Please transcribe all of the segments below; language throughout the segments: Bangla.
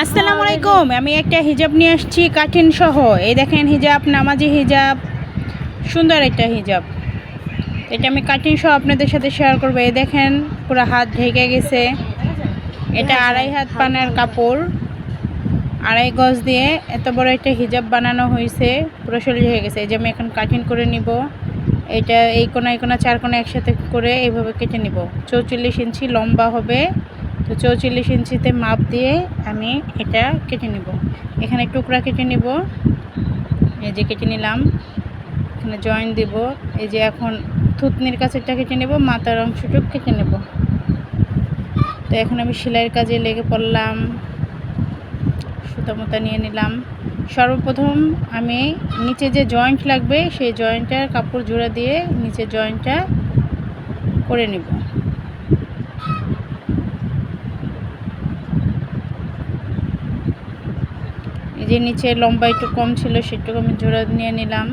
আসসালামু আলাইকুম। আমি একটা হিজাব নিয়ে আসছি কাঠিন সহ। এই দেখেন হিজাব, নামাজি হিজাব, সুন্দর একটা হিজাব। এটা আমি কাঠিন সহ আপনাদের সাথে শেয়ার করবো। এই দেখেন পুরো হাত ঢেকে গেছে। এটা 2.5 হাত পানার কাপড়, 2.5 গজ দিয়ে এত বড় একটা হিজাব বানানো হয়েছে, পুরো শরীর হয়ে গেছে। এই যে আমি এখন কাটিং করে নিব। এটা এই কোনা 4 কোনা একসাথে করে এইভাবে কেটে নিব। 44 ইঞ্চি লম্বা হবে, তো 44 ইঞ্চিতে মাপ দিয়ে আমি এটা কেটে নিব। এখানে টুকরা কেটে নিব, এই যে কেটে নিলাম। এখানে জয়েন দিব। এই যে এখন থুতনির কাছেরটা কেটে নেব, মাথার অংশটুকু কেটে নেব। তো এখন আমি সেলাইয়ের কাজে লেগে পড়লাম। সুতা মুতা নিয়ে নিলাম। সর্বপ্রথম আমি নিচে যে জয়েন্ট লাগবে সেই জয়েন্টটার কাপড় জোড়া দিয়ে নিচে জয়েন্টটা করে নিব। এই যে নিচে লম্বা একটু কম ছিল সেটুকু আমি জোড়া নিয়ে নিলাম।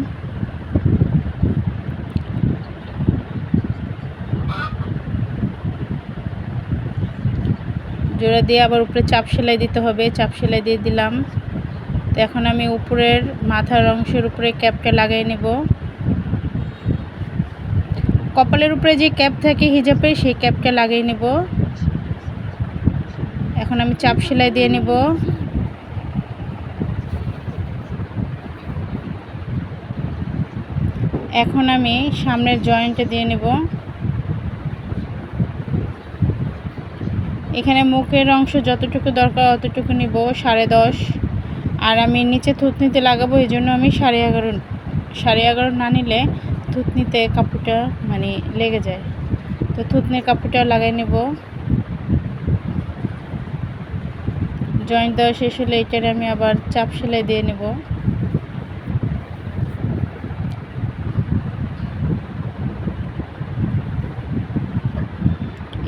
জোড়া দিয়ে আবার উপরে চাপ সেলাই দিতে হবে, চাপ সেলাই দিয়ে দিলাম। তো এখন আমি উপরের মাথার অংশের উপরে ক্যাপটা লাগিয়ে নেব। কপালের উপরে যে ক্যাপ থাকে হিজাবের, সেই ক্যাপটা লাগিয়ে নেব। এখন আমি চাপ সেলাই দিয়ে নেব। এখন আমি সামনের জয়েন্টে দিয়ে নেব। এখানে মুখের অংশ যতটুকু দরকার অতটুকু নিব, 10.5। আর আমি নিচে থুতনিতে লাগাবো, এই জন্য আমি 11.5 না নিলে থুতনিতে কাপড়টা মানে লেগে যায়। তো থুতনির কাপড়টা লাগাই নেব। জয়েন্ট দেওয়া শেষ হলে এটার আমি আবার চাপ সেলাই দিয়ে নেব।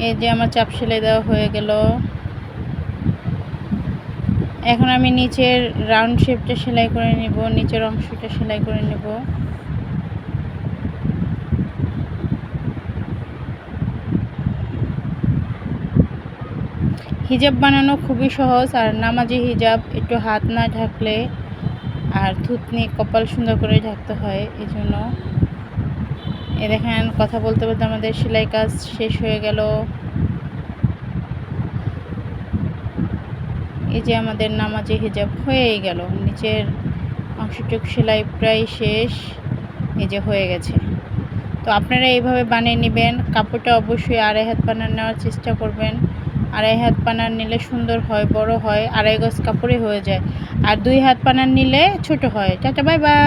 এই যে আমার চাপ সেলাই দেওয়া হয়ে গেল। এখন আমি নিচের রাউন্ড শেপটা সেলাই করে নেব, নিচের অংশটা সেলাই করে নেব। হিজাব বানানো খুবই সহজ। আর নামাজি হিজাব একটু হাত না ঢাকলে আর থুতনি কপাল সুন্দর করে ঢাকতে হয়, এই জন্য। এ দেখেন কথা বলতে বলতে আমাদের সেলাই কাজ শেষ হয়ে গেল। এই যে আমাদের নামাজি হিজাব হয়েই গেল। নিচের অংশটুকু সেলাই প্রায় শেষ, এই যে হয়ে গেছে। তো আপনারা এইভাবে বানিয়ে নেবেন। কাপড়টা অবশ্যই 2.5 হাত পানার নেওয়ার চেষ্টা করবেন। 2.5 হাত পানার নিলে সুন্দর হয়, বড় হয়, 2.5 গজ কাপড়ে হয়ে যায়। আর 2 হাত পানার নিলে ছোট হয়। Tata, bye bye.